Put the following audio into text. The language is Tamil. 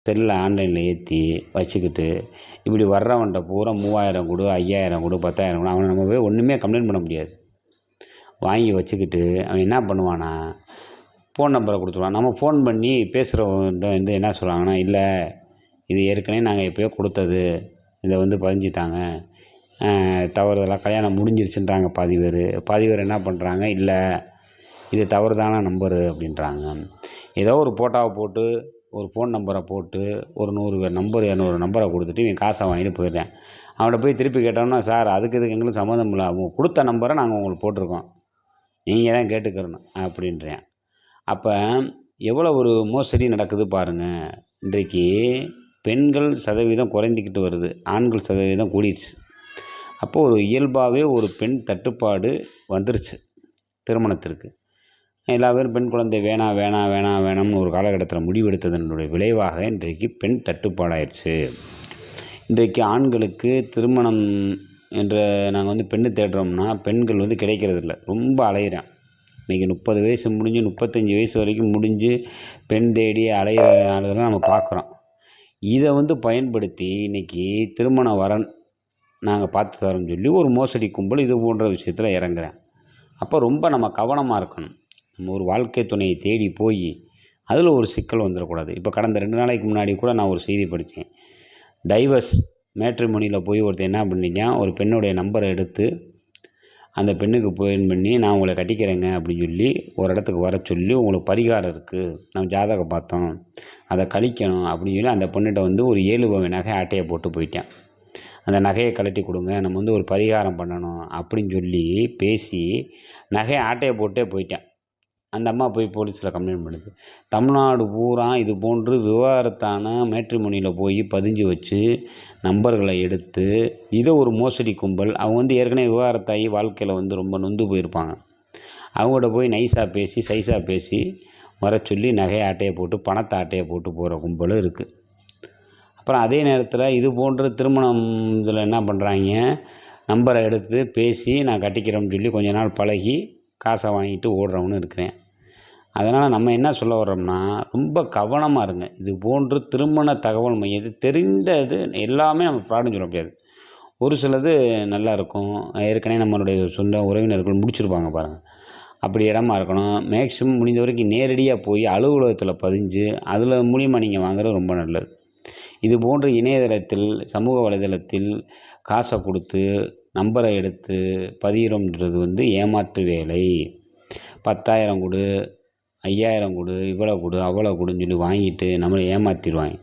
செல்லில் ஆன்லைனில் ஏற்றி வச்சுக்கிட்டு இப்படி வர்றவன்ட்ட பூரா 3000 கொடு, 5000 கொடு, 10,000 கொடு, அவனை நம்ம போய் ஒன்றுமே கம்ப்ளைண்ட் பண்ண முடியாது. வாங்கி வச்சுக்கிட்டு அவன் என்ன பண்ணுவானா, ஃபோன் நம்பரை கொடுத்துருவான். நம்ம ஃபோன் பண்ணி பேசுகிறவன்ட்ட வந்து என்ன சொல்லுவாங்கன்னா, இல்லை இது ஏற்கனவே நாங்கள் எப்போயோ கொடுத்தது, இதை வந்து பதிஞ்சிட்டாங்க, தவறுதலாக கல்யாணம் முடிஞ்சிருச்சுன்றாங்க பாதி பேர் என்ன பண்ணுறாங்க, இல்லை இது தவறுதான நம்பரு அப்படின்றாங்க. ஏதோ ஒரு ஃபோட்டோவை போட்டு ஒரு ஃபோன் நம்பரை போட்டு ஒரு 100 பேர் நம்பர் 200 நம்பரை கொடுத்துட்டு இவன் காசை வாங்கிட்டு போயிடுறேன். அவன்கிட்ட போய் திருப்பி கேட்டோம்னா, சார் அதுக்கு எங்களுக்கு சம்மந்தம் இல்லை, அவங்க கொடுத்த நம்பரை நாங்கள் உங்களுக்கு போட்டிருக்கோம், நீங்கள் தான் கேட்டுக்கிறணும் அப்படின்றேன். அப்போ எவ்வளோ ஒரு மோசடி நடக்குது பாருங்கள். இன்றைக்கு பெண்கள் சதவீதம் குறைந்துக்கிட்டு வருது, ஆண்கள் சதவீதம் கூடிடுச்சு. அப்போ ஒரு இயல்பாகவே ஒரு பெண் தட்டுப்பாடு வந்துருச்சு திருமணத்திற்கு. எல்லா பேரும் பெண் குழந்தை வேணாம்னு ஒரு காலகட்டத்தில் முடிவெடுத்ததனுடைய விளைவாக இன்றைக்கு பெண் தட்டுப்பாடாயிடுச்சு. இன்றைக்கு ஆண்களுக்கு திருமணம் என்ற நாங்கள் வந்து பெண்ணு தேடுறோம்னா பெண்கள் வந்து கிடைக்கிறதில்ல, ரொம்ப அலையிறேன். இன்றைக்கி 30 வயசு முடிஞ்சு 35 வயசு வரைக்கும் முடிஞ்சு பெண் தேடி அலையிற ஆளுகள்லாம் நம்ம பார்க்குறோம். இதை வந்து பயன்படுத்தி இன்றைக்கி திருமண வரன் நாங்கள் பார்த்து தரோம்னு சொல்லி ஒரு மோசடி கும்பல் இது போன்ற விஷயத்தில் இறங்குறேன். அப்போ ரொம்ப நம்ம கவனமாக இருக்கணும். நம்ம ஒரு வாழ்க்கை துணையை தேடி போய் அதில் ஒரு சிக்கல் வந்துடக்கூடாது. இப்போ கடந்த 2 நாளைக்கு முன்னாடி கூட நான் ஒரு செய்தி படித்தேன். டைவர்ஸ் மேட்ரிமோனியில் போய் ஒருத்தர் என்ன பண்ணிக்கான், ஒரு பெண்ணுடைய நம்பரை எடுத்து அந்த பெண்ணுக்கு ஃபோன் பண்ணி, நான் உங்களை கட்டிக்கிறேங்க அப்படின்னு சொல்லி ஒரு இடத்துக்கு வர சொல்லி, உங்களுக்கு பரிகாரம் இருக்குது, நம்ம ஜாதகம் பார்த்தோம், அதை கழிக்கணும் அப்படின்னு சொல்லி அந்த பொண்ணுகிட்ட வந்து ஒரு 7 பவுன் நகை ஆட்டையை போட்டு போயிட்டேன். அந்த நகையை கழட்டி கொடுங்க, நம்ம வந்து ஒரு பரிகாரம் பண்ணணும் அப்படின்னு சொல்லி பேசி நகையை ஆட்டையை போட்டே போயிட்டேன். அந்த அம்மா போய் போலீஸில் கம்ப்ளைண்ட் பண்ணுது. தமிழ்நாடு பூரா இது போன்று விவாகரத்தான மேட்ரிமோனியில் போய் பதிஞ்சு வச்சு நம்பர்களை எடுத்து இதை ஒரு மோசடி கும்பல், அவங்க வந்து ஏற்கனவே விவாகரத்தாகி வாழ்க்கையில் வந்து ரொம்ப நொந்து போயிருப்பாங்க, அவங்கள்ட்ட போய் நைஸாக பேசி சைஸாக பேசி வர சொல்லி நகையை ஆட்டையை போட்டு பணத்தை ஆட்டையை போட்டு போகிற கும்பலும் இருக்குது. அப்புறம் அதே நேரத்தில் இது போன்ற திருமணம் இதில் என்ன பண்ணுறாங்க, நம்பரை எடுத்து பேசி நான் கட்டிக்கிறேன்னு சொல்லி கொஞ்ச நாள் பழகி காசை வாங்கிட்டு ஓடுறவனு இருக்கிறேன். அதனால் நம்ம என்ன சொல்ல வர்றோம்னா, ரொம்ப கவனமாக இருங்க. இது போன்று திருமண தகவல் மையத்து தெரிந்தது எல்லாமே நம்ம ஃப்ராடுன்னு சொல்ல முடியாது. ஒரு சிலது நல்லா இருக்கும், ஏற்கனவே நம்மளுடைய சொந்த உறவினர்கள் முடிச்சிருப்பாங்க பாருங்கள், அப்படி இடமா இருக்கணும். மேக்ஸிமம் முடிந்த வரைக்கும் நேரடியாக போய் அலுவலகத்தில் பதிஞ்சு அதில் மூலிமா நீங்கள் வாங்குறது ரொம்ப நல்லது. இது போன்று இணையதளத்தில் சமூக வலைதளத்தில் காசை கொடுத்து நம்பரை எடுத்து பதிகிறோம்ன்றது வந்து ஏமாற்று வேலை. 10,000 கொடு, 5,000 கொடு, இவ்வளோ கொடு அவ்வளோ கொடுன்னு சொல்லி வாங்கிட்டு நம்மளை ஏமாற்றிடுவாங்க.